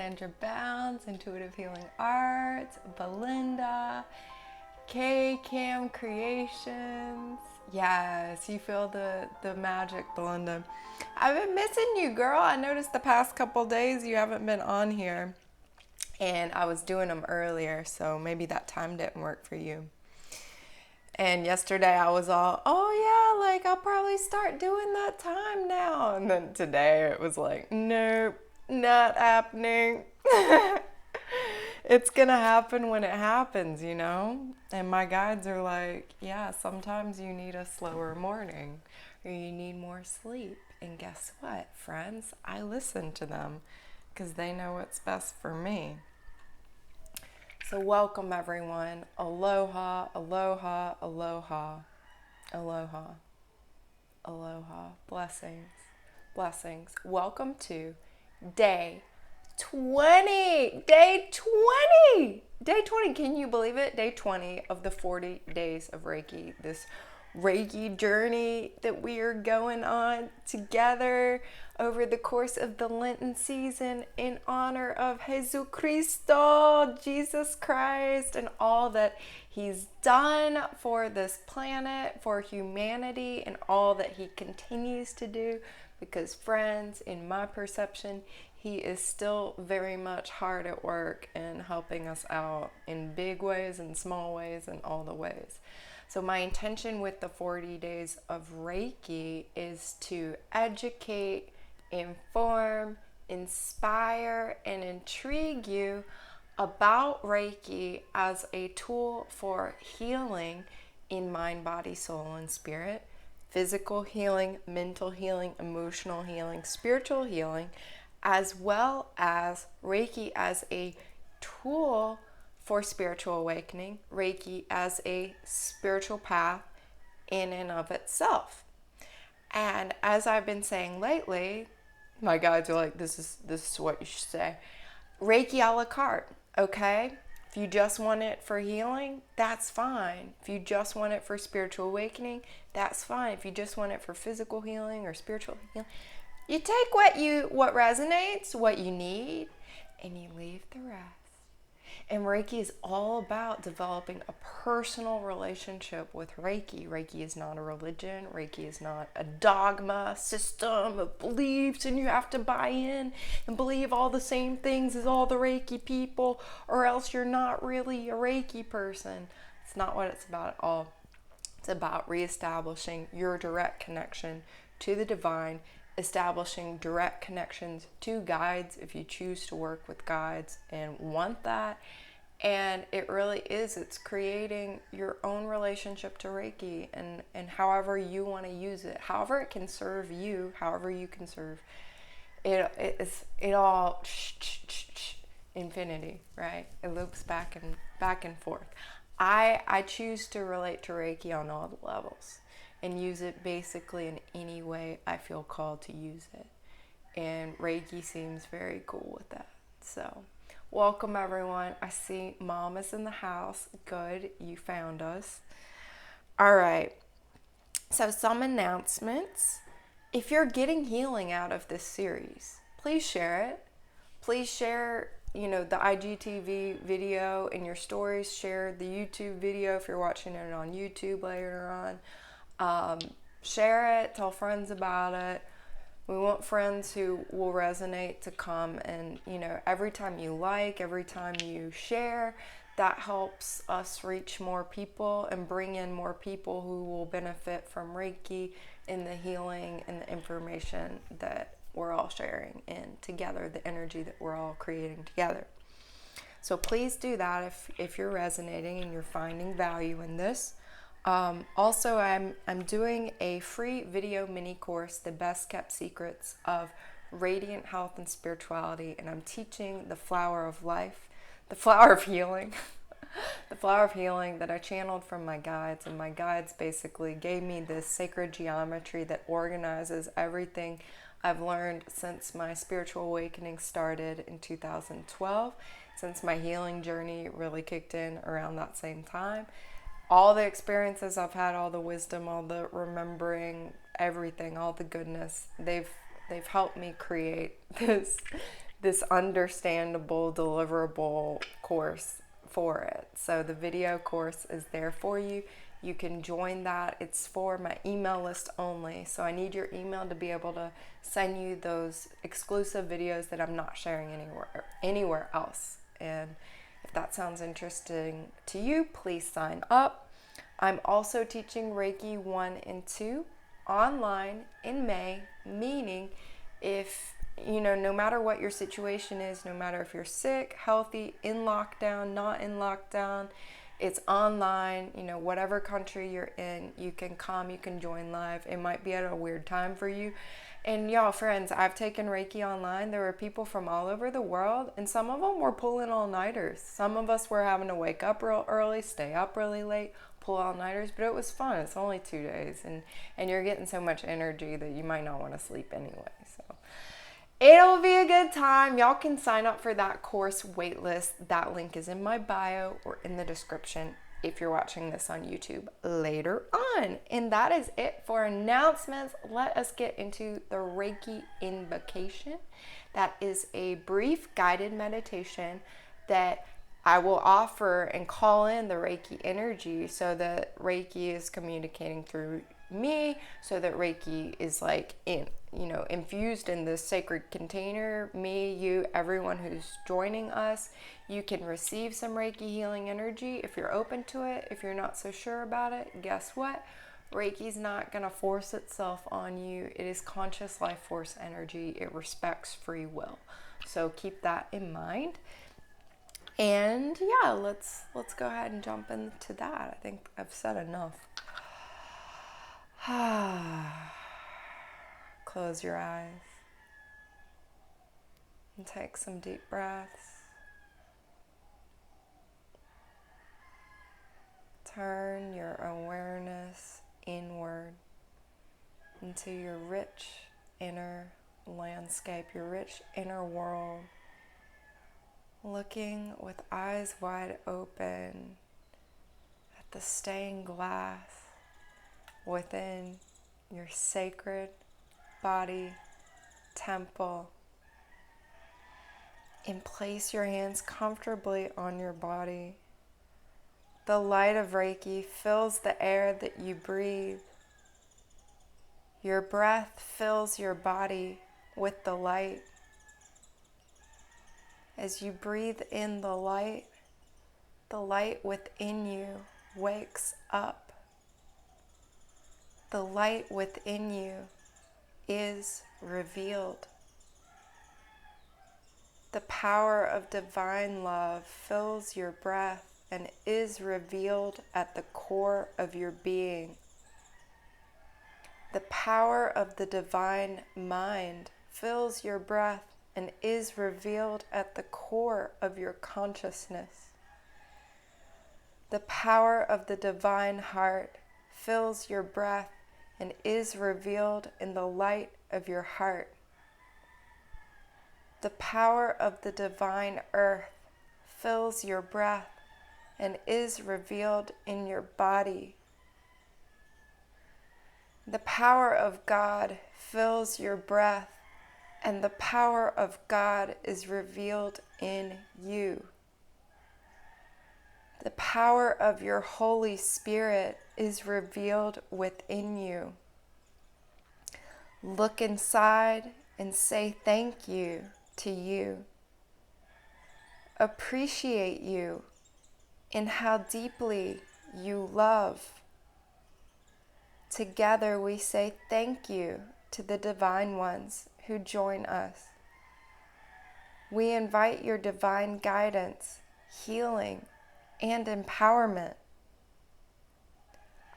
Sandra Bounds, Intuitive Healing Arts, Belinda, K-Cam Creations. Yes, you feel the magic, Belinda. I've been missing you, girl. I noticed the past couple days you haven't been on here. And I was doing them earlier, so maybe that time didn't work for you. And yesterday I was all, oh yeah, like I'll probably start doing that time now. And then today it was like, nope, not happening. It's gonna happen when it happens, you know? And my guides are like, yeah, sometimes you need a slower morning or you need more sleep. And guess what, friends? I listen to them because they know what's best for me. So welcome everyone. Aloha, aloha, aloha, aloha, aloha. Blessings, blessings. Welcome to day 20. Day 20. Day 20. Can you believe it? Day 20 of the 40 days of Reiki. This Reiki journey that we are going on together over the course of the Lenten season in honor of Jesus Cristo, Jesus Christ, and all that He's done for this planet, for humanity, and all that He continues to do. Because friends, in my perception, He is still very much hard at work in helping us out in big ways and small ways and all the ways. So my intention with the 40 days of Reiki is to educate, inform, inspire, and intrigue you about Reiki as a tool for healing in mind, body, soul, and spirit, physical healing, mental healing, emotional healing, spiritual healing, as well as Reiki as a tool for spiritual awakening, Reiki as a spiritual path in and of itself. And as I've been saying lately, my guides are like, this is what you should say. Reiki a la carte, okay? If you just want it for healing, that's fine. If you just want it for spiritual awakening, that's fine. If you just want it for physical healing or spiritual healing, you take what resonates, what you need, and you leave the rest. And Reiki is all about developing a personal relationship with Reiki. Reiki is not a religion. Reiki is not a dogma, system of beliefs, and you have to buy in and believe all the same things as all the Reiki people, or else you're not really a Reiki person. It's not what it's about at all. It's about reestablishing your direct connection to the divine, establishing direct connections to guides if you choose to work with guides and want that. And it really is, it's creating your own relationship to Reiki and however you want to use it, however it can serve you, however you can serve it all infinity, right? It loops back and forth. I choose to relate to Reiki on all the levels and use it basically in any way I feel called to use it. And Reiki seems very cool with that. So, welcome everyone. I see Mom is in the house. Good, you found us. All right. So some announcements. If you're getting healing out of this series, please share it. Please share, the IGTV video in your stories. Share the YouTube video if you're watching it on YouTube later on. Share it, tell friends about it. We want friends who will resonate to come and, every time you like, every time you share, that helps us reach more people and bring in more people who will benefit from Reiki and the healing and the information that we're all sharing in together, the energy that we're all creating together. So please do that if you're resonating and you're finding value in this. Also, I'm doing a free video mini course, The Best Kept Secrets of Radiant Health and Spirituality, and I'm teaching the flower of life, the flower of healing, the flower of healing that I channeled from my guides, and my guides basically gave me this sacred geometry that organizes everything I've learned since my spiritual awakening started in 2012, since my healing journey really kicked in around that same time. All the experiences I've had, all the wisdom, all the remembering, everything, all the goodness, they've helped me create this this understandable, deliverable course for it. So the video course is there for you. You can join that. It's for my email list only. So I need your email to be able to send you those exclusive videos that I'm not sharing anywhere else. And if that sounds interesting to you, please sign up. I'm also teaching Reiki 1 and 2 online in May, meaning if, no matter what your situation is, no matter if you're sick, healthy, in lockdown, not in lockdown, it's online, whatever country you're in, you can come, you can join live. It might be at a weird time for you. And y'all, friends, I've taken Reiki online. There were people from all over the world, and some of them were pulling all-nighters. Some of us were having to wake up real early, stay up really late, pull all-nighters, but it was fun. It's only 2 days, and you're getting so much energy that you might not want to sleep anyway. So it'll be a good time. Y'all can sign up for that course waitlist. That link is in my bio or in the description if you're watching this on YouTube later on. And that is it for announcements. Let us get into the Reiki invocation. That is a brief guided meditation that I will offer and call in the Reiki energy so that Reiki is communicating through me, so that Reiki is infused in this sacred container. Me, you, everyone who's joining us, you can receive some Reiki healing energy if you're open to it. If you're not so sure about it, guess what? Reiki's not going to force itself on you. It is conscious life force energy. It respects free will. So keep that in mind. And yeah, let's go ahead and jump into that. I think I've said enough. Close your eyes and take some deep breaths. Turn your awareness inward into your rich inner landscape, your rich inner world. Looking with eyes wide open at the stained glass within your sacred body temple. And place your hands comfortably on your body. The light of Reiki fills the air that you breathe. Your breath fills your body with the light. As you breathe in the light within you wakes up. The light within you is revealed. The power of divine love fills your breath and is revealed at the core of your being. The power of the divine mind fills your breath and is revealed at the core of your consciousness. The power of the divine heart fills your breath and is revealed in the light of your heart. The power of the divine earth fills your breath and is revealed in your body. The power of God fills your breath, and the power of God is revealed in you. The power of your Holy Spirit is revealed within you. Look inside and say thank you to you. Appreciate you in how deeply you love. Together we say thank you to the divine ones who join us. We invite your divine guidance, healing, and empowerment.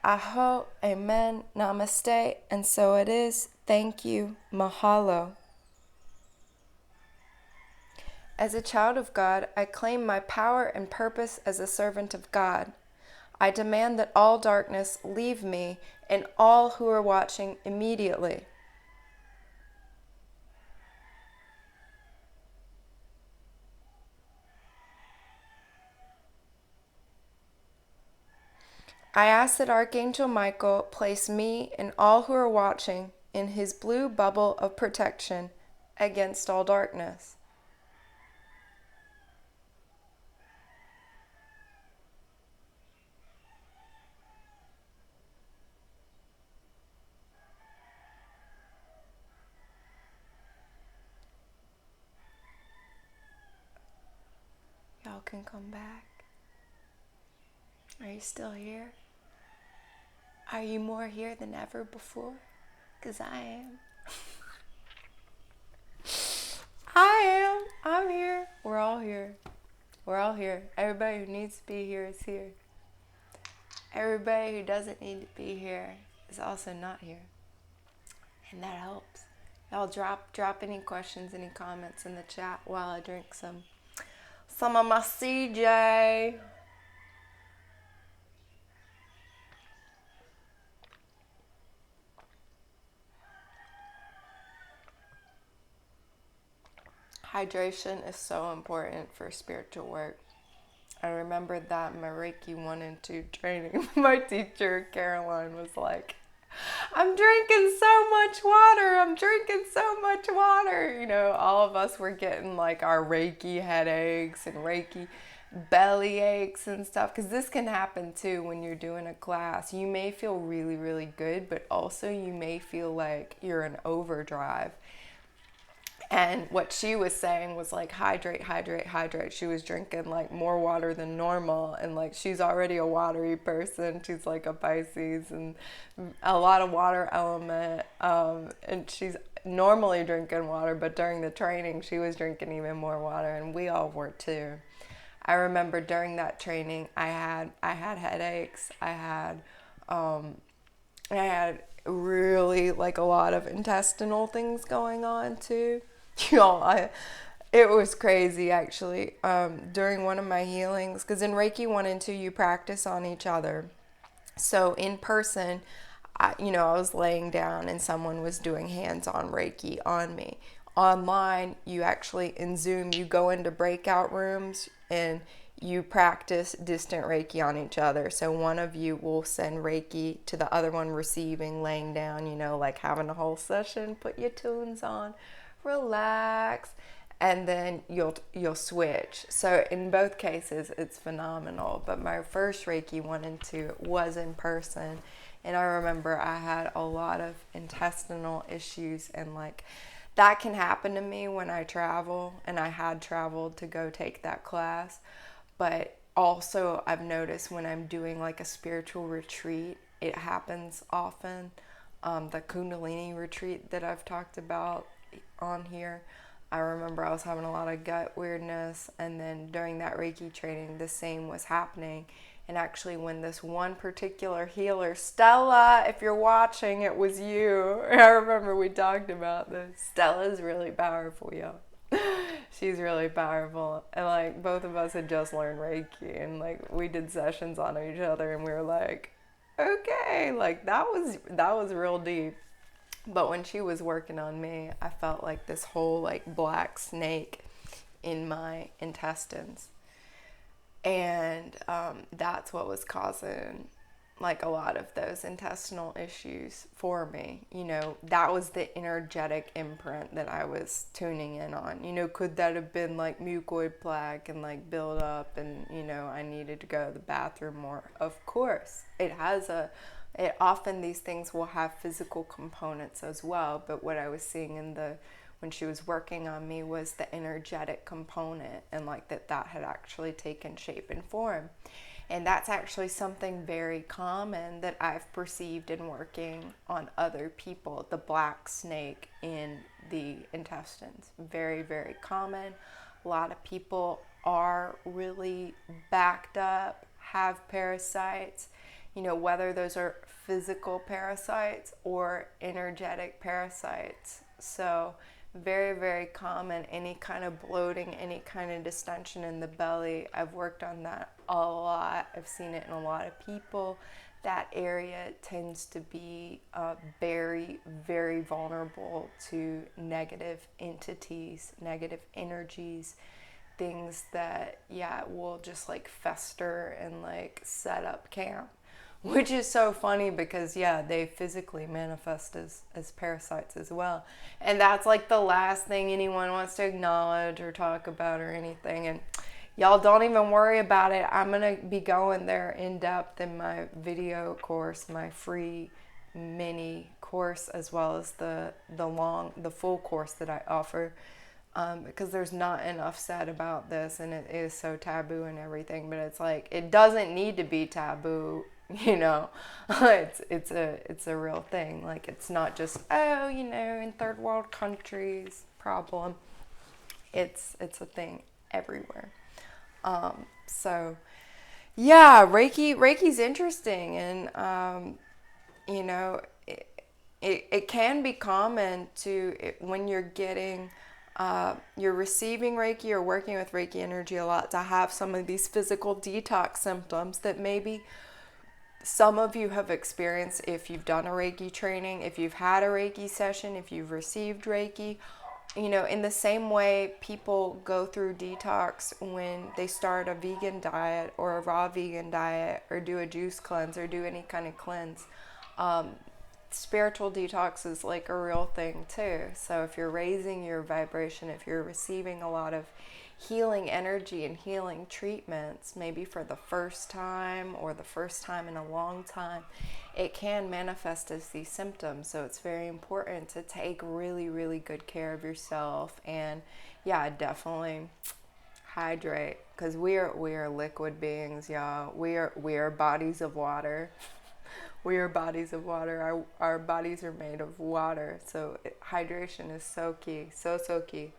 Aho, amen, namaste, and so it is. Thank you, mahalo. As a child of God, I claim my power and purpose as a servant of God. I demand that all darkness leave me and all who are watching immediately. I ask that Archangel Michael place me and all who are watching in his blue bubble of protection against all darkness. can come back. Are you still here? Are you more here than ever before? 'Cause I am. I am. I'm here. We're all here. We're all here. Everybody who needs to be here is here. Everybody who doesn't need to be here is also not here. And that helps. Y'all drop any questions, any comments in the chat while I drink some of my CJ. Hydration is so important for spiritual work. I remember that in my Reiki 1 and 2 training, my teacher, Caroline, was like, I'm drinking so much water. I'm drinking so much water. You know, all of us were getting like our Reiki headaches and Reiki belly aches and stuff. Because this can happen too when you're doing a class. You may feel really, really good, but also you may feel like you're in overdrive. And what she was saying was like, hydrate, hydrate, hydrate. She was drinking like more water than normal. And like, she's already a watery person. She's like a Pisces and a lot of water element. And she's normally drinking water, but during the training, she was drinking even more water. And we all were too. I remember during that training, I had headaches. I had really like a lot of intestinal things going on too. Y'all, it was crazy actually. During one of my healings, because in Reiki 1 and 2 you practice on each other. So in person, I was laying down and someone was doing hands-on Reiki on me. Online, you actually, in Zoom, you go into breakout rooms and you practice distant Reiki on each other. So one of you will send Reiki to the other one receiving, laying down, like having a whole session, put your tunes on, relax, and then you'll switch. So in both cases, it's phenomenal. But my first Reiki 1 and 2 was in person. And I remember I had a lot of intestinal issues, and like that can happen to me when I travel, and I had traveled to go take that class. But also I've noticed when I'm doing like a spiritual retreat, it happens often. The Kundalini retreat that I've talked about on here, I remember I was having a lot of gut weirdness, and then during that Reiki training, the same was happening. And actually when this one particular healer, Stella, if you're watching, it was you. I remember we talked about this. Stella's really powerful, y'all. She's really powerful. And like both of us had just learned Reiki, and like we did sessions on each other, and we were like, okay, like that was real deep. But when she was working on me, I felt like this whole like black snake in my intestines. And that's what was causing like a lot of those intestinal issues for me. That was the energetic imprint that I was tuning in on. Could that have been like mucoid plaque and like build up, and I needed to go to the bathroom more? Of course. Often these things will have physical components as well, but what I was seeing when she was working on me was the energetic component, and like that had actually taken shape and form. And that's actually something very common that I've perceived in working on other people, the black snake in the intestines. Very, very common. A lot of people are really backed up, have parasites, whether those are physical parasites or energetic parasites. So very, very common, any kind of bloating, any kind of distension in the belly. I've worked on that a lot. I've seen it in a lot of people. That area tends to be very, very vulnerable to negative entities, negative energies, things that, will just like fester and like set up camp. Which is so funny because, they physically manifest as parasites as well. And that's like the last thing anyone wants to acknowledge or talk about or anything. And y'all don't even worry about it. I'm going to be going there in depth in my video course, my free mini course, as well as the full course that I offer. because there's not enough said about this, and it is so taboo and everything. But it's like, it doesn't need to be taboo, you know. It's a real thing. Like, it's not just, oh, you know, in third world countries problem. It's a thing everywhere. So yeah, Reiki's interesting, and you know, it can be common to, when you're getting, you're receiving Reiki or working with Reiki energy a lot, to have some of these physical detox symptoms that maybe some of you have experienced if you've done a Reiki training, if you've had a Reiki session, if you've received Reiki. You know, in the same way people go through detox when they start a vegan diet or a raw vegan diet or do a juice cleanse or do any kind of cleanse. Spiritual detox is like a real thing too. So if you're raising your vibration, if you're receiving a lot of healing energy and healing treatments, maybe for the first time or the first time in a long time, it can manifest as these symptoms. So it's very important to take really, really good care of yourself. And yeah, definitely hydrate, because we are liquid beings, y'all. We are bodies of water. We are bodies of water. Our bodies are made of water. So hydration is so key. So key.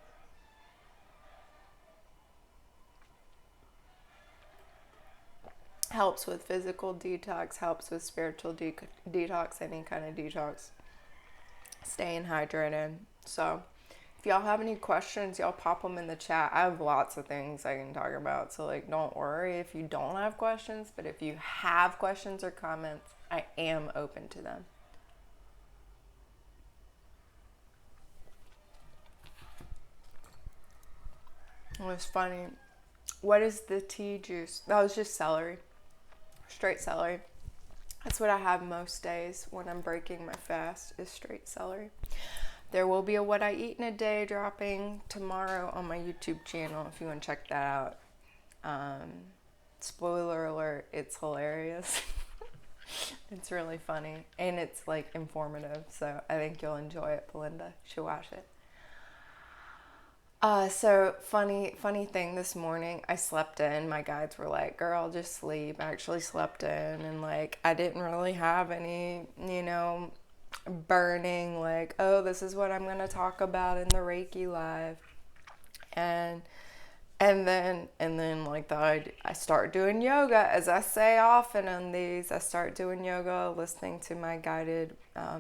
Helps with physical detox, helps with spiritual detox, any kind of detox. Staying hydrated. So if y'all have any questions, y'all pop them in the chat. I have lots of things I can talk about. So like, don't worry if you don't have questions, but if you have questions or comments, I am open to them. It was funny. What is the tea juice? That was just celery. Straight celery. That's what I have most days when I'm breaking my fast, is straight celery. There will be a What I Eat in a Day dropping tomorrow on my YouTube channel if you want to check that out. Spoiler alert, it's hilarious. It's really funny, and it's like informative, so I think you'll enjoy it. Belinda should watch it. So funny thing this morning, I slept in. My guides were like, girl, just sleep. I actually slept in, and like, I didn't really have any, you know, burning, like, oh, this is what I'm going to talk about in the Reiki live. And then like I start doing yoga, as I say often on these. I start doing yoga, listening to my guided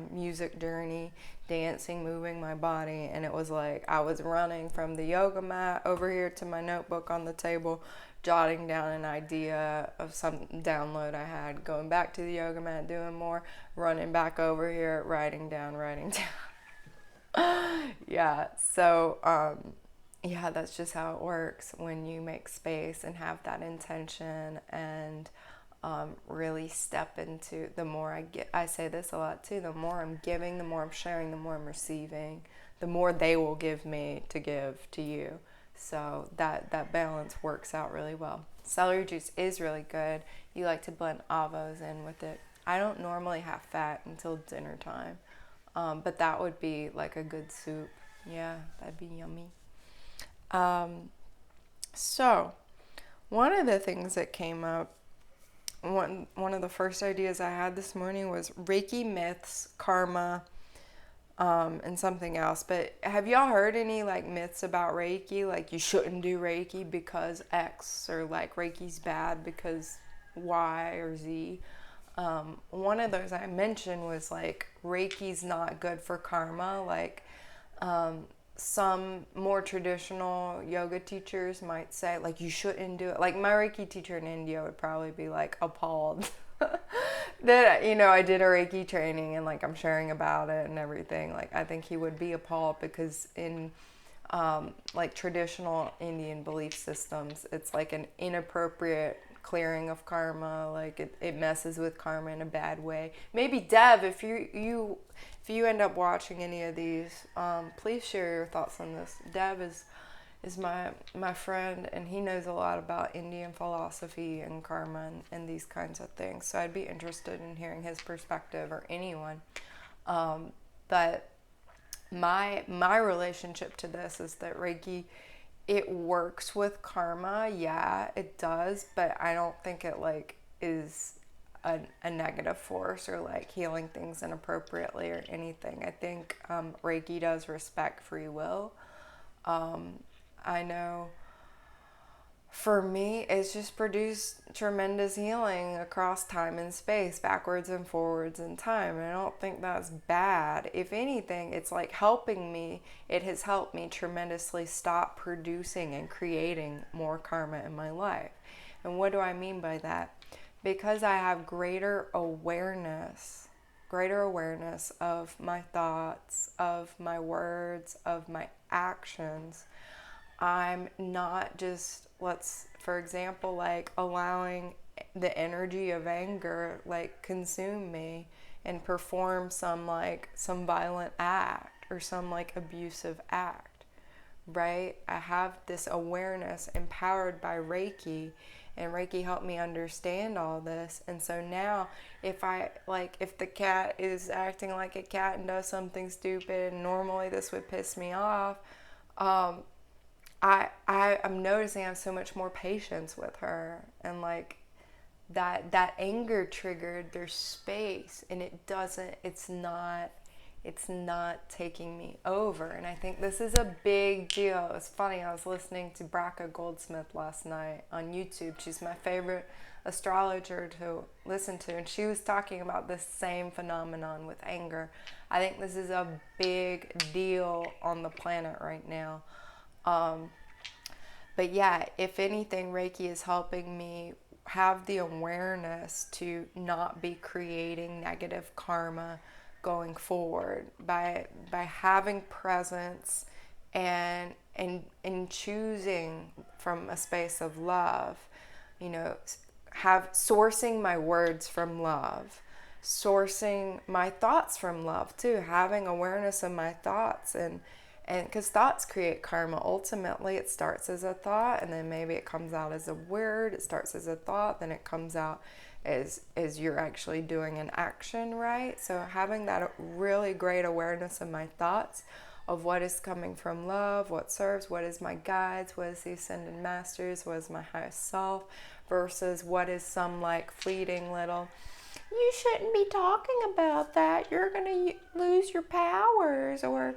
music journey, dancing, moving my body, and it was like I was running from the yoga mat over here to my notebook on the table, jotting down an idea of some download I had, going back to the yoga mat, doing more, running back over here, writing down. Yeah, so yeah, that's just how it works when you make space and have that intention, and really step into, the more I say this a lot too, the more I'm giving, the more I'm sharing, the more I'm receiving, the more they will give me to give to you. So that balance works out really well. Celery juice is really good. You like to blend avos in with it. I don't normally have fat until dinner time, but that would be like a good soup. Yeah, that'd be yummy. So one of the things that came up, one of the first ideas I had this morning was Reiki myths, karma, and something else. But have y'all heard any like myths about Reiki? Like, you shouldn't do Reiki because X, or like Reiki's bad because Y or Z. One of those I mentioned was like, Reiki's not good for karma. Like, some more traditional yoga teachers might say, like, you shouldn't do it. Like, my Reiki teacher in India would probably be like appalled that, you know, I did a Reiki training and like I'm sharing about it and everything. Like, I think he would be appalled, because in like traditional Indian belief systems, it's like an inappropriate clearing of karma. Like, it messes with karma in a bad way. Maybe Dev, if you end up watching any of these, please share your thoughts on this. Dev is my friend, and he knows a lot about Indian philosophy and karma and these kinds of things. So I'd be interested in hearing his perspective, or anyone. But my relationship to this is that Reiki, it works with karma. Yeah, it does, but I don't think it like is a negative force or like healing things inappropriately or anything. I think Reiki does respect free will. I know for me, it's just produced tremendous healing across time and space, backwards and forwards in time. And I don't think that's bad. If anything, it's like helping me. It has helped me tremendously stop producing and creating more karma in my life. And what do I mean by that? Because I have greater awareness of my thoughts, of my words, of my actions. I'm not just, for example, like allowing the energy of anger like consume me and perform some violent act or some like abusive act, right? I have this awareness empowered by Reiki, and Reiki helped me understand all this. And so now if the cat is acting like a cat and does something stupid, and normally this would piss me off, I'm noticing I have so much more patience with her, and like that anger triggered, there's space, and it's not taking me over. And I think this is a big deal. It's funny, I was listening to Braca Goldsmith last night on YouTube. She's my favorite astrologer to listen to, and she was talking about this same phenomenon with anger. I think this is a big deal on the planet right now. But yeah, if anything, Reiki is helping me have the awareness to not be creating negative karma going forward by having presence and choosing from a space of love, sourcing my words from love, sourcing my thoughts from love too, having awareness of my thoughts, and because thoughts create karma. Ultimately, it starts as a thought, and then maybe it comes out as a word. It starts as a thought, then it comes out as you're actually doing an action, right? So having that really great awareness of my thoughts, of what is coming from love, what serves, what is my guides, what is the ascended masters, what is my highest self, versus what is some like fleeting little, you shouldn't be talking about that, you're gonna lose your powers, or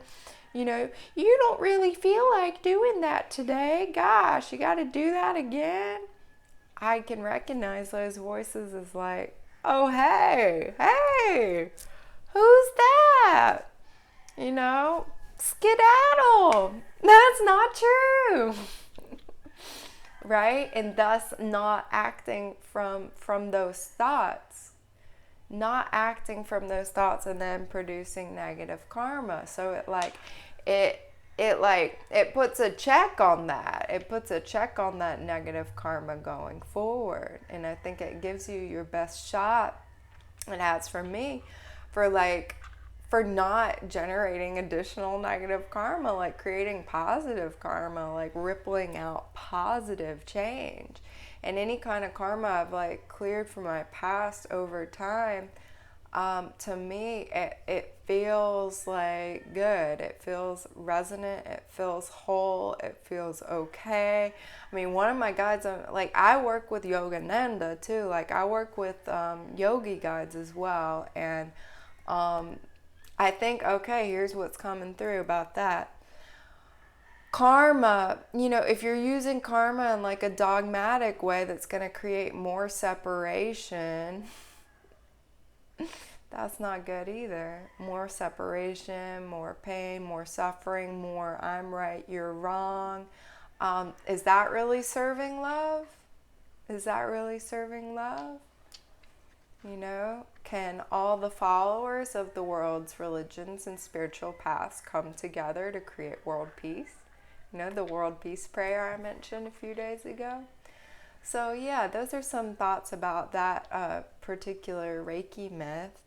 you don't really feel like doing that today. Gosh, you got to do that again. I can recognize those voices as like, oh, hey, who's that? Skedaddle. That's not true. Right? And thus not acting from those thoughts. Not acting from those thoughts and then producing negative karma. So it puts a check on that. It puts a check on that negative karma going forward. And I think it gives you your best shot. And as for me, for not generating additional negative karma, like creating positive karma, like rippling out positive change. And any kind of karma I've like cleared from my past over time, to me, it feels like good. It feels resonant. It feels whole. It feels okay. I mean, one of my guides, I work with Yogananda too. Like I work with yogi guides as well. And I think, okay, here's what's coming through about that. Karma, if you're using karma in like a dogmatic way that's going to create more separation, that's not good either. More separation, more pain, more suffering, more I'm right, you're wrong. Is that really serving love? Is that really serving love? Can all the followers of the world's religions and spiritual paths come together to create world peace? The world peace prayer I mentioned a few days ago. So yeah, those are some thoughts about that particular Reiki myth.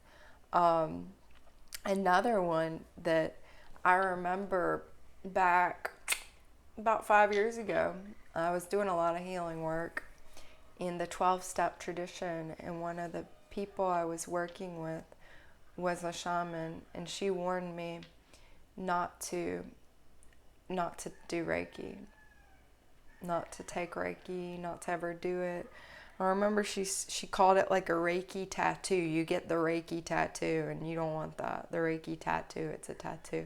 Another one that I remember back about 5 years ago, I was doing a lot of healing work in the 12-step tradition, and one of the people I was working with was a shaman, and she warned me not to do Reiki, not to take Reiki, not to ever do it. I remember she called it like a Reiki tattoo. You get the Reiki tattoo, and you don't want that. The Reiki tattoo, it's a tattoo.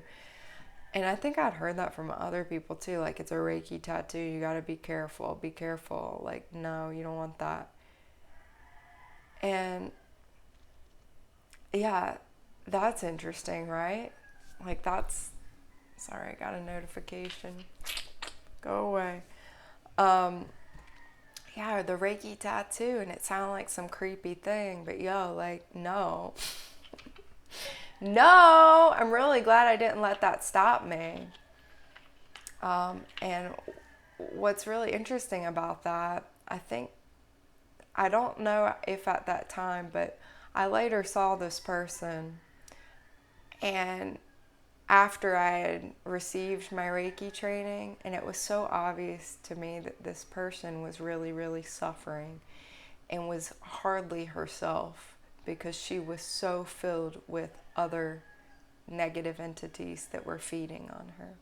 And I think I'd heard that from other people too. Like, it's a Reiki tattoo. You got to be careful. Be careful. Like, no, you don't want that. And yeah, that's interesting, right? Like, sorry, I got a notification. Go away. Yeah, the Reiki tattoo, and it sounded like some creepy thing, but like, no. No, I'm really glad I didn't let that stop me. And what's really interesting about that, I don't know if at that time, but I later saw this person, and after I had received my Reiki training, and it was so obvious to me that this person was really, really suffering and was hardly herself, because she was so filled with other negative entities that were feeding on her.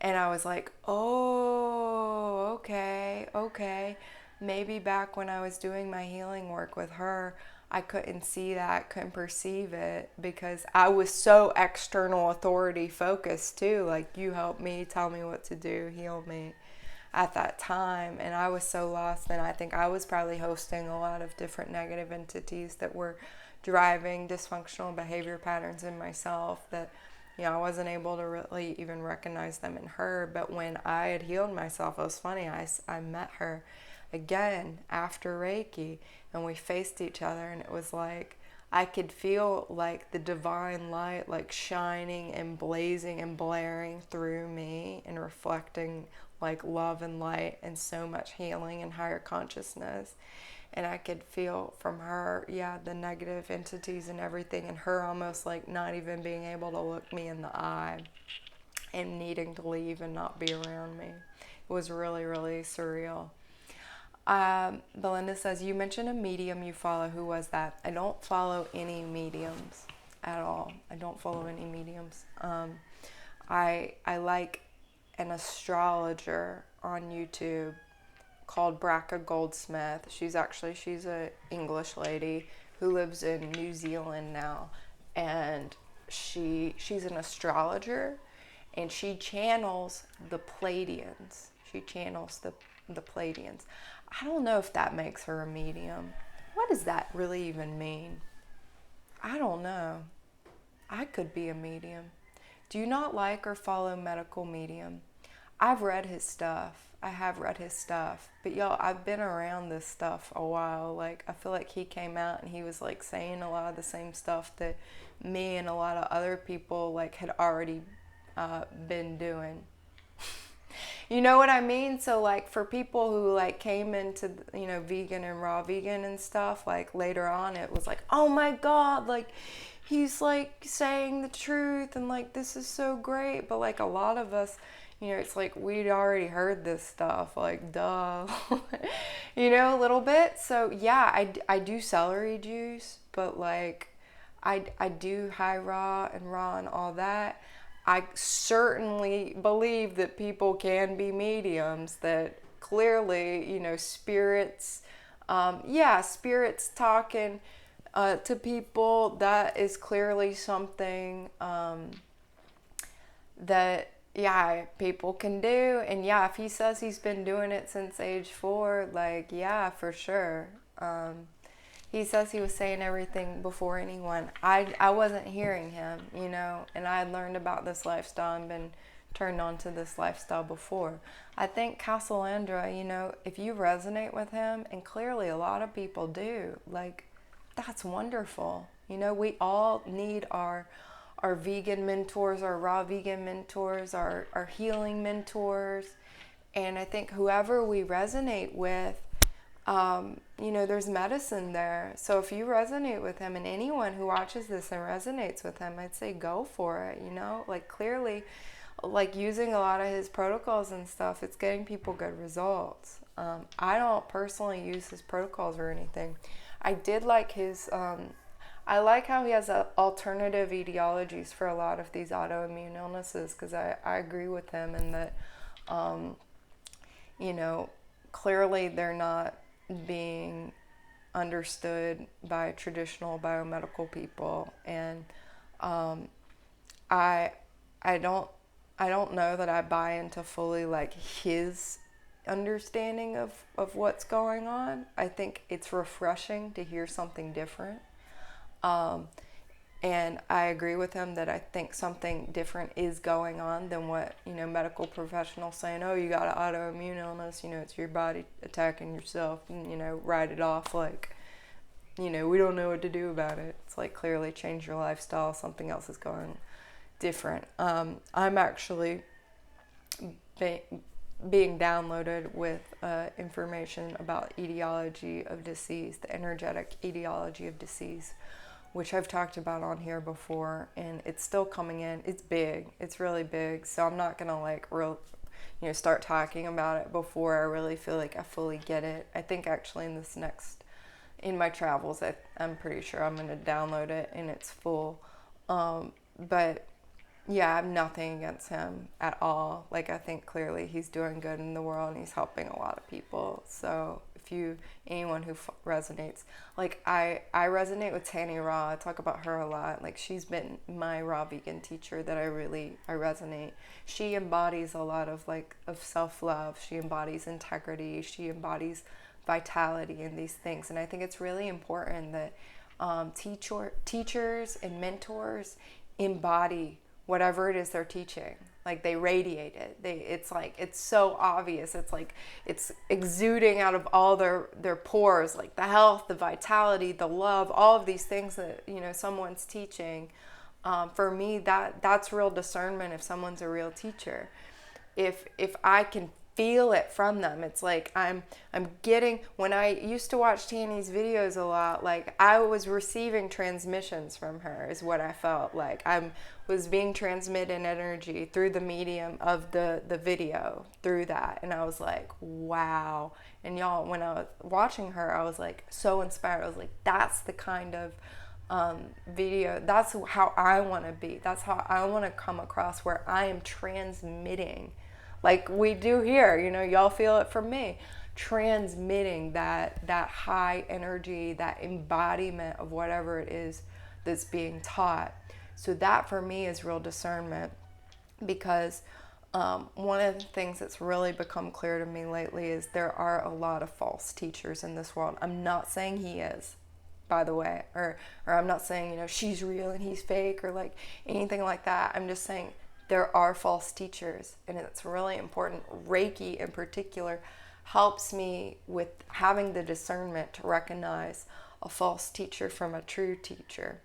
And I was like, oh, okay. Maybe back when I was doing my healing work with her, I couldn't see that, couldn't perceive it, because I was so external authority focused too. Like, you help me, tell me what to do, heal me at that time. And I was so lost, and I think I was probably hosting a lot of different negative entities that were driving dysfunctional behavior patterns in myself that, I wasn't able to really even recognize them in her. But when I had healed myself, it was funny, I met her again after Reiki, and we faced each other, and it was like I could feel like the divine light like shining and blazing and blaring through me and reflecting like love and light and so much healing and higher consciousness. And I could feel from her, the negative entities and everything, and her almost like not even being able to look me in the eye and needing to leave and not be around me. It was really, really surreal. Belinda says, you mentioned a medium you follow. Who was that? I don't follow any mediums at all. I don't follow any mediums. I like an astrologer on YouTube called Braca Goldsmith. She's a English lady who lives in New Zealand now, and she's an astrologer, and she channels the Pleiadians. She channels the Pleiadians. I don't know if that makes her a medium. What does that really even mean? I don't know. I could be a medium. Do you not like or follow medical medium? I've read his stuff. I have read his stuff. But I've been around this stuff a while. Like, I feel like he came out and he was like saying a lot of the same stuff that me and a lot of other people like had already been doing. You know what I mean? So like for people who like came into, vegan and raw vegan and stuff, like later on it was like, oh my God, like he's like saying the truth and like this is so great. But like a lot of us, it's like we'd already heard this stuff, like duh, a little bit. So yeah, I do celery juice, but like I do high raw and all that. I certainly believe that people can be mediums, that clearly, spirits, spirits talking to people, that is clearly something that, people can do. And if he says he's been doing it since age 4, like, for sure. He says he was saying everything before anyone. I wasn't hearing him, and I had learned about this lifestyle and been turned on to this lifestyle before. I think Casalandra, if you resonate with him, and clearly a lot of people do, like, that's wonderful. We all need our vegan mentors, our raw vegan mentors, our healing mentors. And I think whoever we resonate with, there's medicine there. So if you resonate with him, and anyone who watches this and resonates with him, I'd say go for it, like clearly, like using a lot of his protocols and stuff, it's getting people good results. I don't personally use his protocols or anything. I did like his, I like how he has alternative etiologies for a lot of these autoimmune illnesses, because I agree with him in that, you know, clearly they're not being understood by traditional biomedical people, and I I don't I don't know that I buy into fully like his understanding of what's going on. I think it's refreshing to hear something different. Um, and I agree with him that I think something different is going on than what, medical professionals saying, oh, you got an autoimmune illness, it's your body attacking yourself, and, write it off like, we don't know what to do about it. It's like, clearly change your lifestyle, something else is going different. I'm actually being downloaded with information about etiology of disease, the energetic etiology of disease, which I've talked about on here before, and it's still coming in. It's big. It's really big. So I'm not gonna start talking about it before I really feel like I fully get it. I think actually in my travels, I'm pretty sure I'm gonna download it in its full. But yeah, I have nothing against him at all. Like, I think clearly he's doing good in the world and he's helping a lot of people. So anyone who resonates, like I resonate with Tanny Raw. I talk about her a lot. Like, she's been my raw vegan teacher that I resonate. She embodies a lot of self-love. She embodies integrity. She embodies vitality in these things. And I think it's really important that teachers and mentors embody whatever it is they're teaching. Like, they radiate it. It's so obvious. It's like it's exuding out of all their pores, like the health, the vitality, the love, all of these things that someone's teaching. For me, that's real discernment. If someone's a real teacher, if I can feel it from them, it's like I'm getting. When I used to watch Tanny's videos a lot, like, I was receiving transmissions from her, is what I felt like. I was being transmitted energy through the medium of the video, through that, and I was like, wow. And y'all, when I was watching her, I was like so inspired. I was like, that's the kind of video, that's how I want to be, that's how I want to come across, where I am transmitting like we do here, y'all feel it from me, transmitting that high energy, that embodiment of whatever it is that's being taught. So that for me is real discernment, because one of the things that's really become clear to me lately is there are a lot of false teachers in this world. I'm not saying he is, by the way, or I'm not saying, she's real and he's fake, or like anything like that. I'm just saying there are false teachers, and it's really important. Reiki in particular helps me with having the discernment to recognize a false teacher from a true teacher,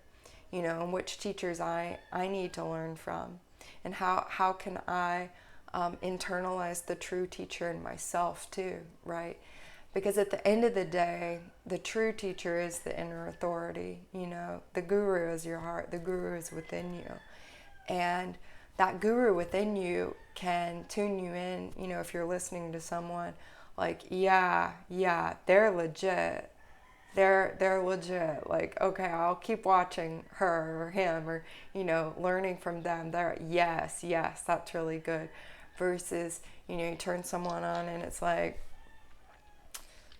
and which teachers I need to learn from, and how can I internalize the true teacher in myself too, right? Because at the end of the day, the true teacher is the inner authority. The guru is your heart, the guru is within you, and that guru within you can tune you in, if you're listening to someone like, yeah, they're legit. They're legit. Like, okay, I'll keep watching her or him, or, learning from them. They're, yes, that's really good. Versus, you turn someone on and it's like,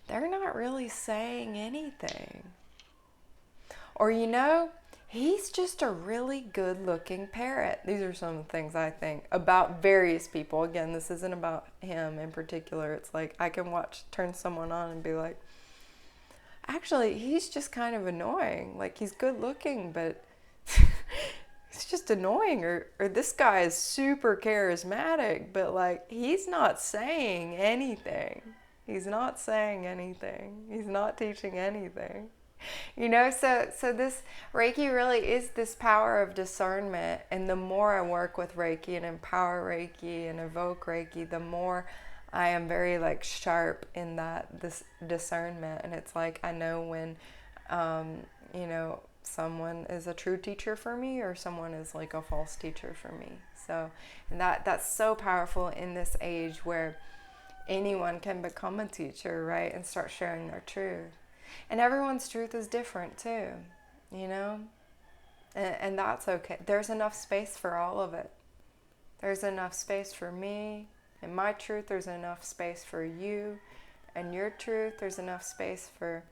they're not really saying anything. Or, he's just a really good-looking parrot. These are some of the things I think about various people. Again, this isn't about him in particular. It's like I can turn someone on and be like, actually, he's just kind of annoying. Like, he's good-looking, but he's just annoying. Or this guy is super charismatic, but, like, he's not saying anything. He's not saying anything. He's not teaching anything. So this Reiki really is this power of discernment, and the more I work with Reiki and empower Reiki and evoke Reiki, the more I am very sharp in this discernment. And it's like I know when someone is a true teacher for me, or someone is like a false teacher for me. So, and that's so powerful in this age where anyone can become a teacher, right, and start sharing their truth. And everyone's truth is different too. you know? And that's okay. There's enough space for all of it. There's enough space for me and my truth. There's enough space for you and your truth. There's enough space for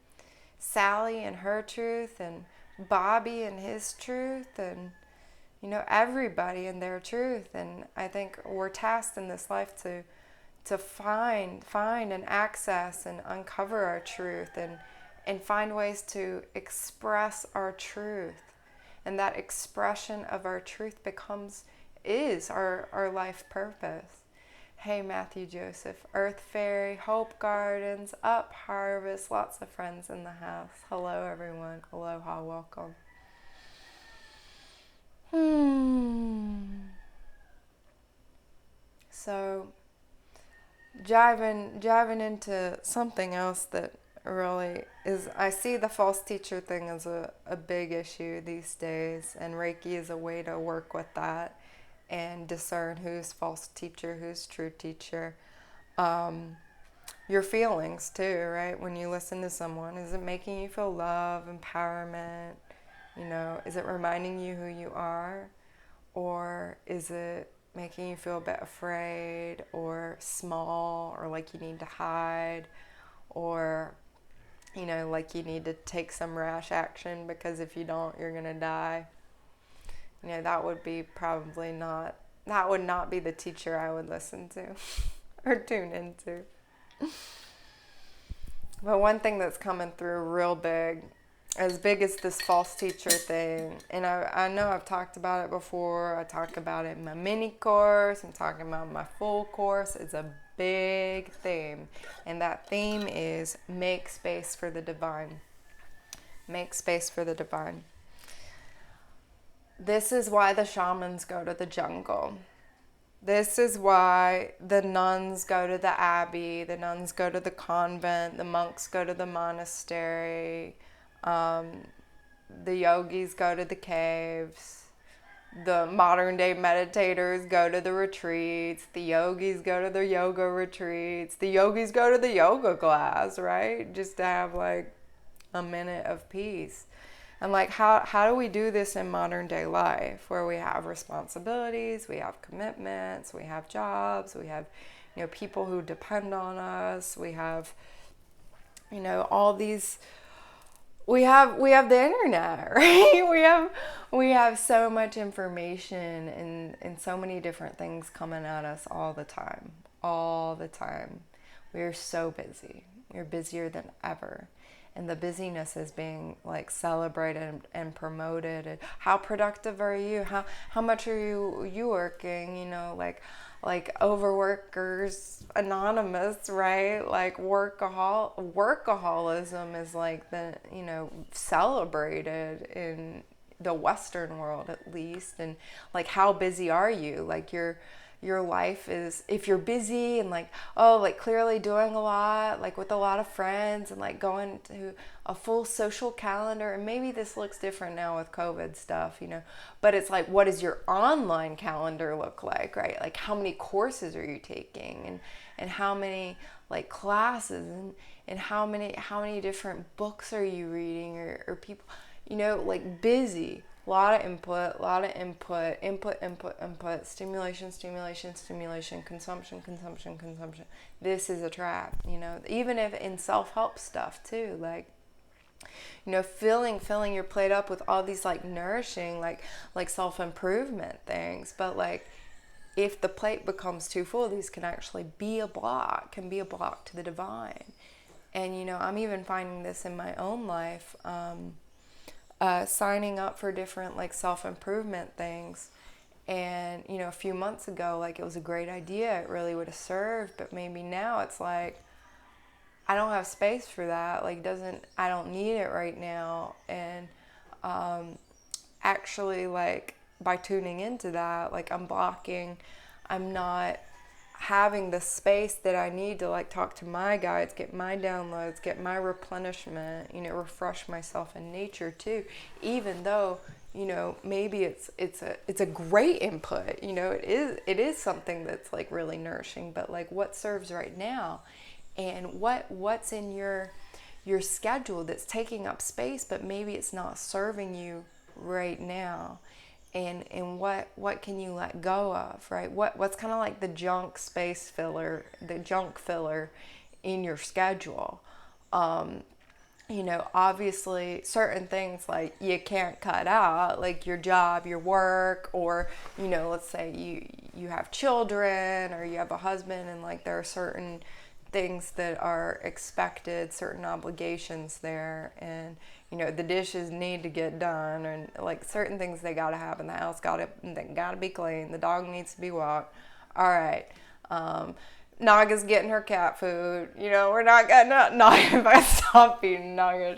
Sally and her truth, and Bobby and his truth, and everybody and their truth. And I think we're tasked in this life to find and access and uncover our truth, and find ways to express our truth. And that expression of our truth is our life purpose. Hey, Matthew Joseph, Earth Fairy, Hope Gardens, Up Harvest, lots of friends in the house. Hello, everyone. Aloha, welcome. So, diving into something else that really is, I see the false teacher thing as a big issue these days, and Reiki is a way to work with that and discern who's false teacher, who's true teacher. Your feelings too, right? When you listen to someone, is it making you feel love, empowerment? Is it reminding you who you are? Or is it making you feel a bit afraid or small, or like you need to hide, or like you need to take some rash action because if you don't, you're gonna die? That would be that would not be the teacher I would listen to or tune into. But one thing that's coming through real big, as big as this false teacher thing, and I know I've talked about it before. I talk about it in my mini course. I'm talking about my full course. It's a big theme, and that theme is make space for the divine. Make space for the divine. This is why the shamans go to the jungle. This is why the nuns go to the abbey, the nuns go to the convent, the monks go to the monastery, the yogis go to the caves, the modern day meditators go to the retreats, the yogis go to the yoga retreats, the yogis go to the yoga class, right? Just to have like a minute of peace. And like, how do we do this in modern day life, where we have responsibilities, we have commitments, we have jobs, we have, people who depend on us, we have, all these, we have the internet, right? We have so much information and so many different things coming at us all the time. We are so busy. We're busier than ever. And the busyness is being like celebrated and promoted. And how productive are you? How much are you working? Like Overworkers Anonymous, right? Like workaholism is like celebrated in the Western world at least. And like, how busy are you? Like your life is, if you're busy and clearly doing a lot, like with a lot of friends, and like going to a full social calendar, and maybe this looks different now with COVID stuff, but it's like, what does your online calendar look like, right? Like, how many courses are you taking, and how many like classes, and how many different books are you reading, or people, like busy. A lot of input, stimulation, consumption. This is a trap, even if in self-help stuff too, like, filling your plate up with all these like nourishing, like self-improvement things. But like, if the plate becomes too full, these can actually be a block to the divine. And, I'm even finding this in my own life, signing up for different like self-improvement things, and a few months ago, like, it was a great idea, it really would have served, but maybe now it's like, I don't have space for that, like, I don't need it right now. And actually, like, by tuning into that, like, I'm not having the space that I need to like talk to my guides, get my downloads, get my replenishment, refresh myself in nature too, even though, maybe it's a great input, it is something that's like really nourishing, but like, what serves right now, and what's in your your schedule that's taking up space, but maybe it's not serving you right now. And what can you let go of, right? What's kind of like the junk filler in your schedule. Obviously certain things like you can't cut out, like your job, your work, or, let's say you have children or you have a husband, and like there are certain things that are expected, certain obligations there, and the dishes need to get done, and like certain things they gotta have in the house, they gotta be clean, the dog needs to be walked. All right, Naga's getting her cat food. We're not getting Naga. If I stopped feeding Naga,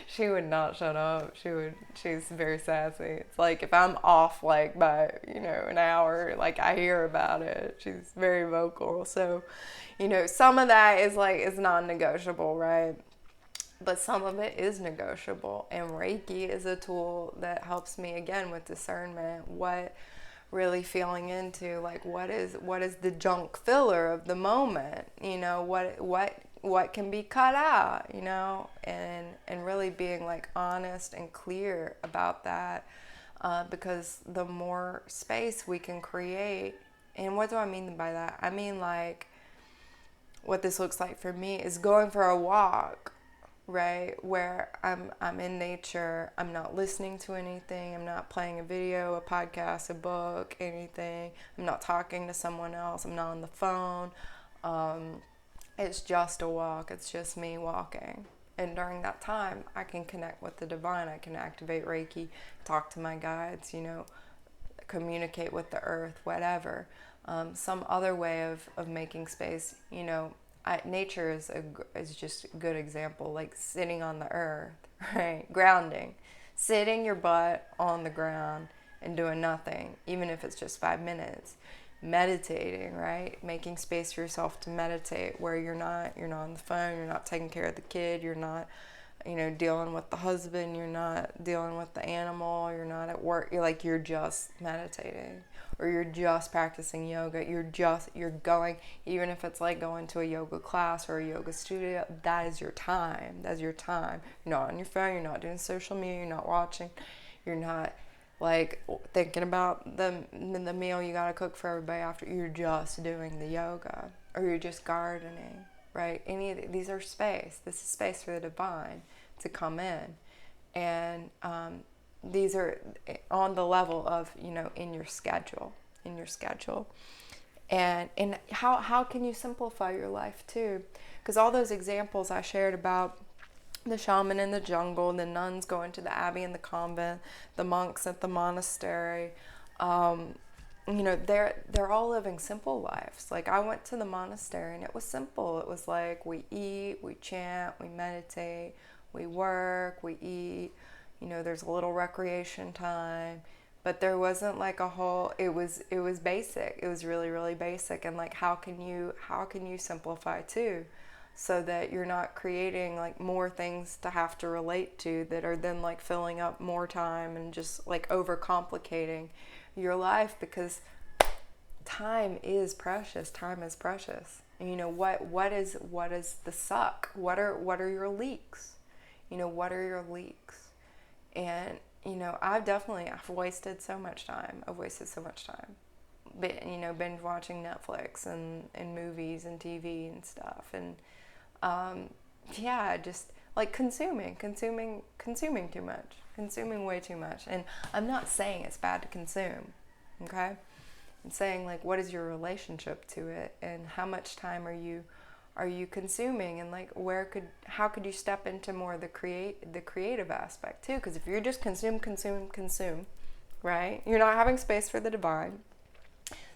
she would not shut up. She's very sassy. It's like if I'm off like by an hour, like I hear about it. She's very vocal. So, some of that is non-negotiable, right? But some of it is negotiable, and Reiki is a tool that helps me again with discernment. What really feeling into, like, what is the junk filler of the moment, what can be cut out, and really being like honest and clear about that, because the more space we can create. And what do I mean by that? I mean, like, what this looks like for me is going for a walk, right, where I'm in nature. I'm not listening to anything. I'm not playing a video, a podcast, a book, anything. I'm not talking to someone else. I'm not on the phone. It's just a walk. It's just me walking. And during that time, I can connect with the divine. I can activate Reiki, talk to my guides, communicate with the earth, whatever. Some other way of making space, nature is just a good example, like sitting on the earth, right? Grounding, sitting your butt on the ground and doing nothing, even if it's just 5 minutes. Meditating, right? Making space for yourself to meditate, where you're not on the phone, you're not taking care of the kid, you're not dealing with the husband, you're not dealing with the animal, you're not at work, you're just meditating. Or you're just practicing yoga, you're going, even if it's like going to a yoga class or a yoga studio, that is your time. You're not on your phone, you're not doing social media, you're not watching, you're not like thinking about the meal you gotta cook for everybody after. You're just doing the yoga, or you're just gardening, right? These are space. This is space for the divine to come in. And these are on the level of, in your schedule. And how can you simplify your life too? Because all those examples I shared about the shaman in the jungle, the nuns going to the abbey and the convent, the monks at the monastery, they're all living simple lives. Like, I went to the monastery and it was simple. It was like, we eat, we chant, we meditate, we work, we eat. There's a little recreation time, but there wasn't like a whole, it was basic. It was really, really basic. And like, how can you simplify too, so that you're not creating like more things to have to relate to that are then like filling up more time and just like overcomplicating your life, because time is precious. And what is the suck? What are your leaks? What are your leaks? And, I've wasted so much time. Binge watching Netflix and movies and TV and stuff. And, just like consuming too much, consuming way too much. And I'm not saying it's bad to consume, okay? I'm saying, like, what is your relationship to it, and how much time are you consuming, and like how could you step into more of the creative aspect too? Because if you're just consume, right, you're not having space for the divine.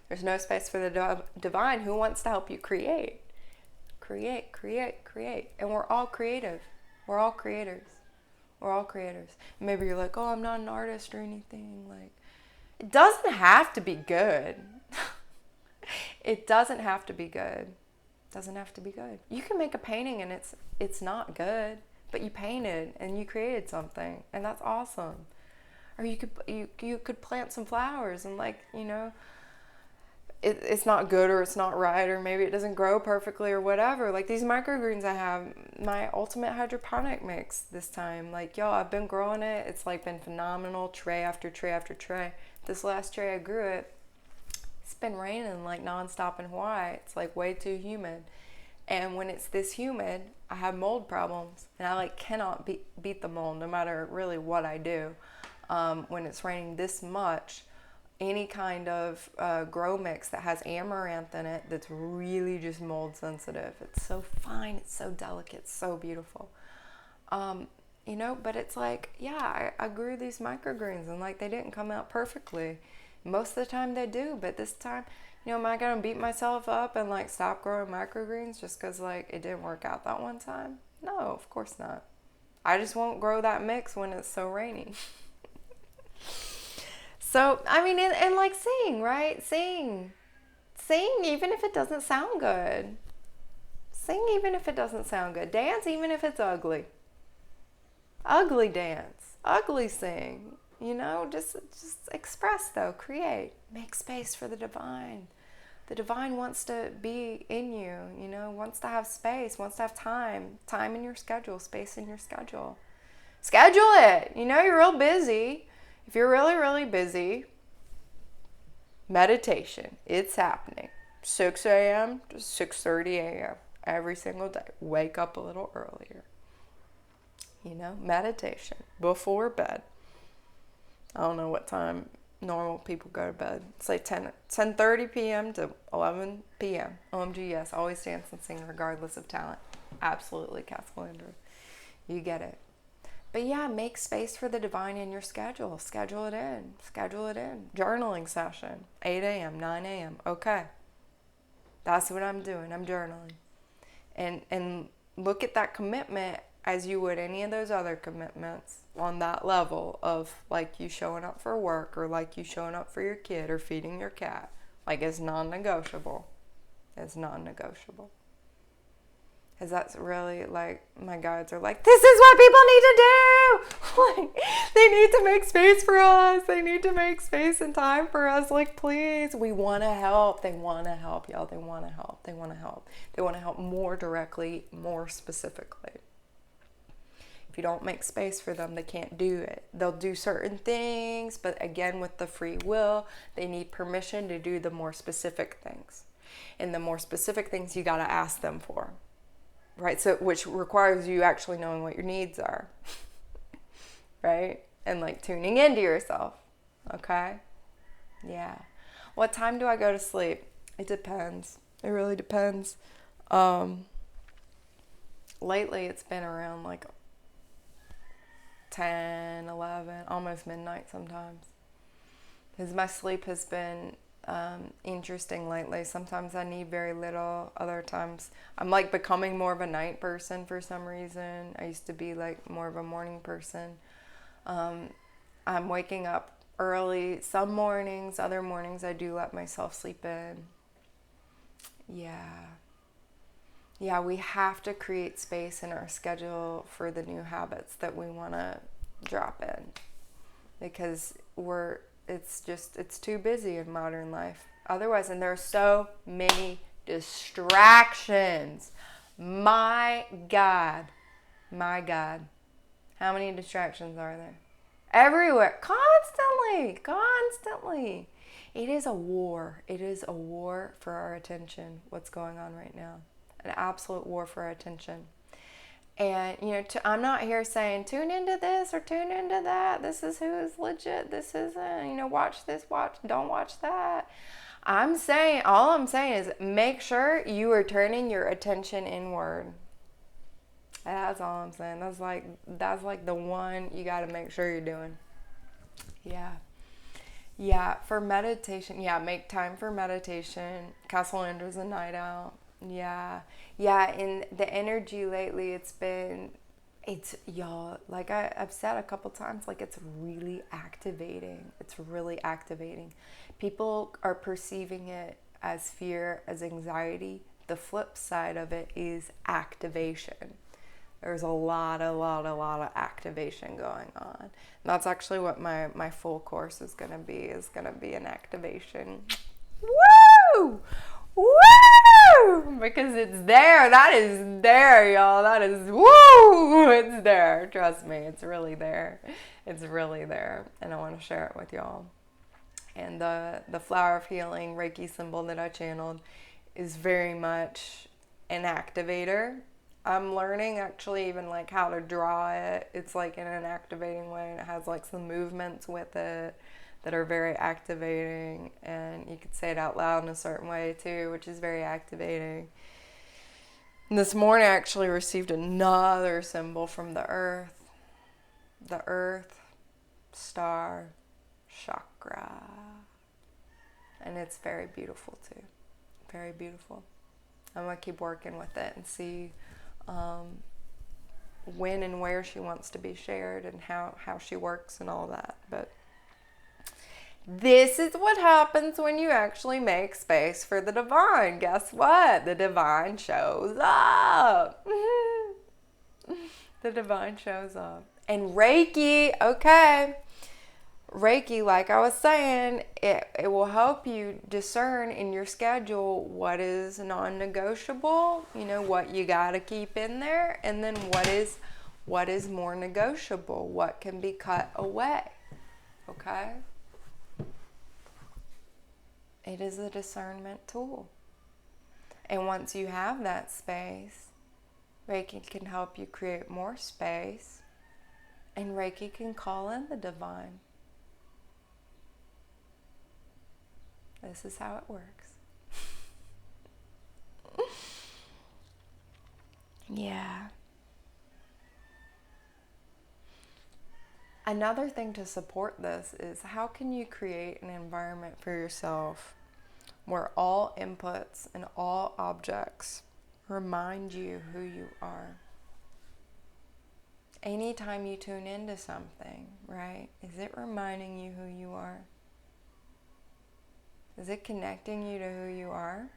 There's no space for the divine, who wants to help you create. And we're all creative. We're all creators. Maybe you're like, oh, I'm not an artist or anything. Like, it doesn't have to be good. It doesn't have to be good. You can make a painting and it's not good, but you painted and you created something, and that's awesome. Or you could plant some flowers and, like, it's not good or it's not right, or maybe it doesn't grow perfectly or whatever. Like these microgreens I have, my ultimate hydroponic mix this time. Like, yo, I've been growing it. It's like been phenomenal, tray after tray after tray. This last tray I grew it, it's been raining like nonstop in Hawaii. It's like way too humid. And when it's this humid, I have mold problems. And I like cannot beat the mold no matter really what I do. When it's raining this much, any kind of grow mix that has amaranth in it that's really just mold sensitive. It's so fine, it's so delicate, it's so beautiful. You know, but it's like, yeah, I grew these microgreens and like they didn't come out perfectly. Most of the time they do, but this time, you know, am I gonna beat myself up and like stop growing microgreens just because like it didn't work out that one time? No, of course not. I just won't grow that mix when it's so rainy. So, I mean, and like sing, right? Sing even if it doesn't sound good. Sing even if it doesn't sound good. Dance even if it's ugly. Ugly dance. Ugly sing. You know, just express though. Create. Make space for the divine. The divine wants to be in you, you know, wants to have space, wants to have time. Time in your schedule, space in your schedule. Schedule it. You know, you're real busy. If you're really, really busy, meditation, it's happening. 6 a.m. to 6:30 a.m. every single day. Wake up a little earlier. You know, meditation before bed. I don't know what time normal people go to bed. It's like 10:30 p.m. to 11 p.m. OMG, yes, always dance and sing regardless of talent. Absolutely, Castle Andrew. You get it. But yeah, make space for the divine in your schedule. Schedule it in. Schedule it in. Journaling session. 8 a.m., 9 a.m. Okay. That's what I'm doing. I'm journaling. And look at that commitment as you would any of those other commitments on that level of like you showing up for work or like you showing up for your kid or feeding your cat. Like it's non-negotiable. It's non-negotiable. Because that's really, like, my guides are like, this is what people need to do! Like, they need to make space for us. They need to make space and time for us. Like, please, we want to help. They want to help, y'all. They want to help. They want to help. They want to help more directly, more specifically. If you don't make space for them, they can't do it. They'll do certain things, but again, with the free will, they need permission to do the more specific things. And the more specific things you got to ask them for. Right, so which requires you actually knowing what your needs are, right? And like tuning into yourself, okay? Yeah. What time do I go to sleep? It depends. It really depends. Lately it's been around like 10, 11, almost midnight sometimes. Because my sleep has been interesting lately. Sometimes I need very little. Other times I'm like becoming more of a night person for some reason. I used to be like more of a morning person. I'm waking up early some mornings. Other mornings I do let myself sleep in. Yeah, we have to create space in our schedule for the new habits that we want to drop in, because it's too busy in modern life otherwise, and there are so many distractions. My God, how many distractions are there? Everywhere, constantly. It is a war for our attention, what's going on right now. An absolute war for our attention. And, you know, I'm not here saying tune into this or tune into that. This is who is legit. This isn't, you know, watch this, don't watch that. All I'm saying is make sure you are turning your attention inward. That's all I'm saying. That's like the one you got to make sure you're doing. Yeah, for meditation. Yeah, make time for meditation. Castle Andrew's a night out. Yeah, and the energy lately, y'all, like I've said a couple times, like it's really activating. People are perceiving it as fear, as anxiety. The flip side of it is activation. There's a lot of activation going on. And that's actually what my full course is going to be an activation. Woo! woo! Woo! Because it's there. That is there, y'all. That is woo! It's there. Trust me. It's really there. It's really there. And I want to share it with y'all. And the flower of healing Reiki symbol that I channeled is very much an activator. I'm learning actually even like how to draw it. It's like in an activating way, and it has like some movements with it that are very activating, and you could say it out loud in a certain way too, which is very activating. And this morning I actually received another symbol from the earth star chakra, and it's very beautiful too, very beautiful. I'm gonna keep working with it and see when and where she wants to be shared and how she works and all that. But this is what happens when you actually make space for the divine. Guess what? The divine shows up. The divine shows up. And Reiki, okay. Reiki, like I was saying, it will help you discern in your schedule what is non-negotiable, what you got to keep in there, and then what is more negotiable, what can be cut away, okay? It is a discernment tool. And once you have that space, Reiki can help you create more space, and Reiki can call in the divine. This is how it works. Yeah. Another thing to support this is how can you create an environment for yourself where all inputs and all objects remind you who you are. Anytime you tune into something, right? Is it reminding you who you are? Is it connecting you to who you are?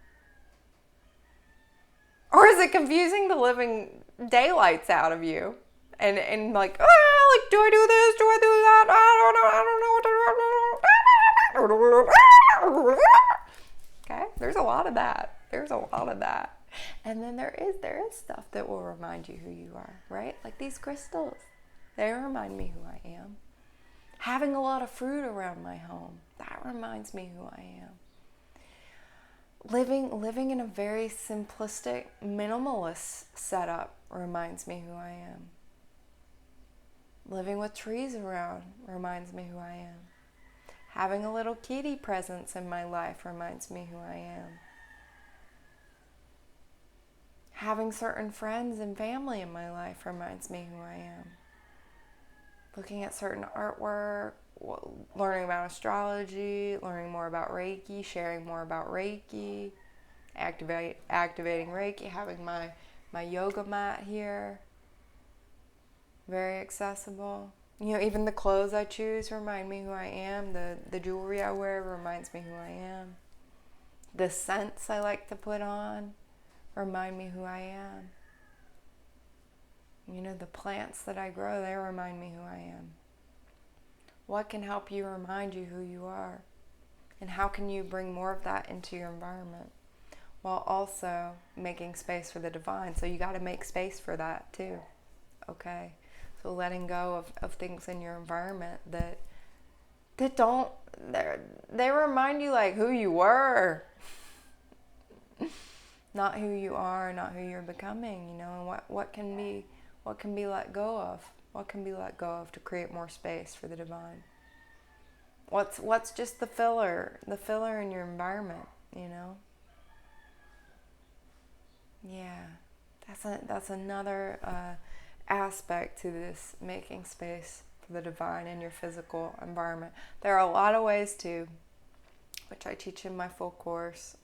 Or is it confusing the living daylights out of you? And like, do I do this? Do I do that? I don't know. Okay, there's a lot of that. And then there is stuff that will remind you who you are, right? Like these crystals. They remind me who I am. Having a lot of fruit around my home, that reminds me who I am. Living in a very simplistic, minimalist setup reminds me who I am. Living with trees around reminds me who I am. Having a little kitty presence in my life reminds me who I am. Having certain friends and family in my life reminds me who I am. Looking at certain artwork, learning about astrology, learning more about Reiki, sharing more about Reiki, activating Reiki, having my yoga mat here. Very accessible. Even the clothes I choose remind me who I am. The jewelry I wear reminds me who I am. The scents I like to put on remind me who I am. The plants that I grow, they remind me who I am. What can help you remind you who you are? And how can you bring more of that into your environment while also making space for the divine? So you got to make space for that too. Okay? So letting go of things in your environment that don't, they remind you like who you were. Not who you are, not who you're becoming, and what can be let go of? What can be let go of to create more space for the divine? What's just the filler in your environment, Yeah, that's another aspect to this making space for the divine in your physical environment. There are a lot of ways too, which I teach in my full course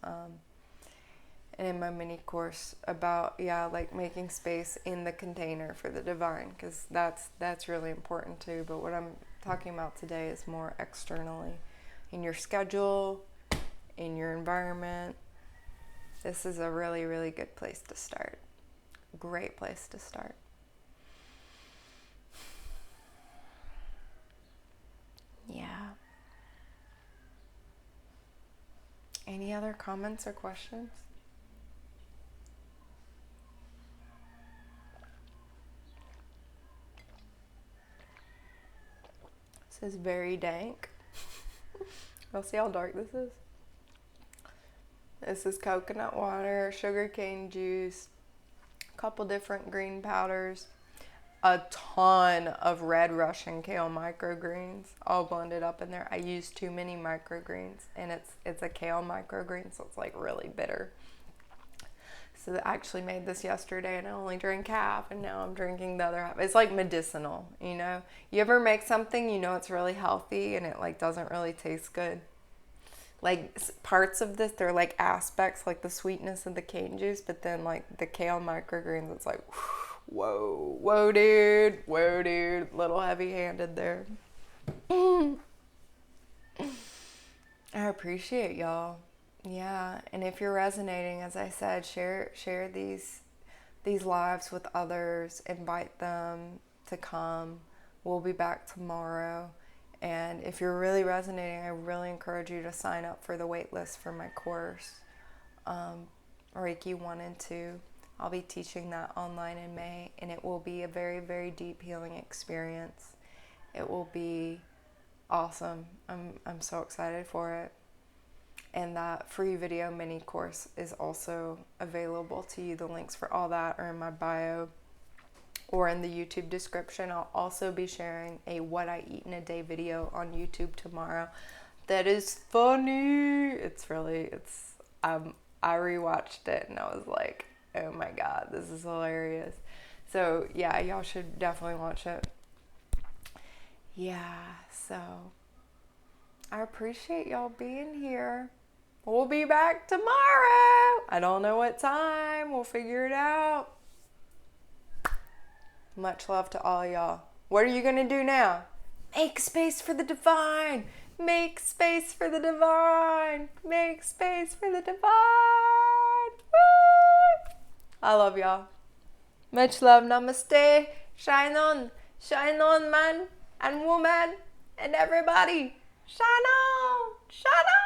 and in my mini course about making space in the container for the divine, because that's really important too. But what I'm talking about today is more externally, in your schedule, in your environment. This is a really, really good place to start. Great place to start. Yeah. Any other comments or questions? This is very dank. You'll see how dark this is. This is coconut water, sugarcane juice, a couple different green powders, a ton of red Russian kale microgreens all blended up in there. I used too many microgreens, and it's a kale microgreen, so it's like really bitter. So I actually made this yesterday, and I only drank half, and now I'm drinking the other half. It's like medicinal, you know? You ever make something, you know it's really healthy, and it like doesn't really taste good? Like parts of this, they're like aspects, like the sweetness of the cane juice, but then like the kale microgreens, it's like, whoa dude, little heavy-handed there. I appreciate y'all. Yeah, and if you're resonating, as I said, share these lives with others, invite them to come. We'll be back tomorrow. And if you're really resonating, I really encourage you to sign up for the wait list for my course, Reiki 1 and 2. I'll be teaching that online in May, and it will be a very, very deep healing experience. It will be awesome. I'm so excited for it. And that free video mini course is also available to you. The links for all that are in my bio or in the YouTube description. I'll also be sharing a what I eat in a day video on YouTube tomorrow. That is funny. I rewatched it and I was like, oh my God, this is hilarious. So yeah, y'all should definitely watch it. Yeah, so I appreciate y'all being here. We'll be back tomorrow. I don't know what time. We'll figure it out. Much love to all y'all. What are you going to do now? Make space for the divine. Make space for the divine. Make space for the divine. Woo! I love y'all. Much love. Namaste. Shine on. Shine on, man and woman and everybody. Shine on. Shine on.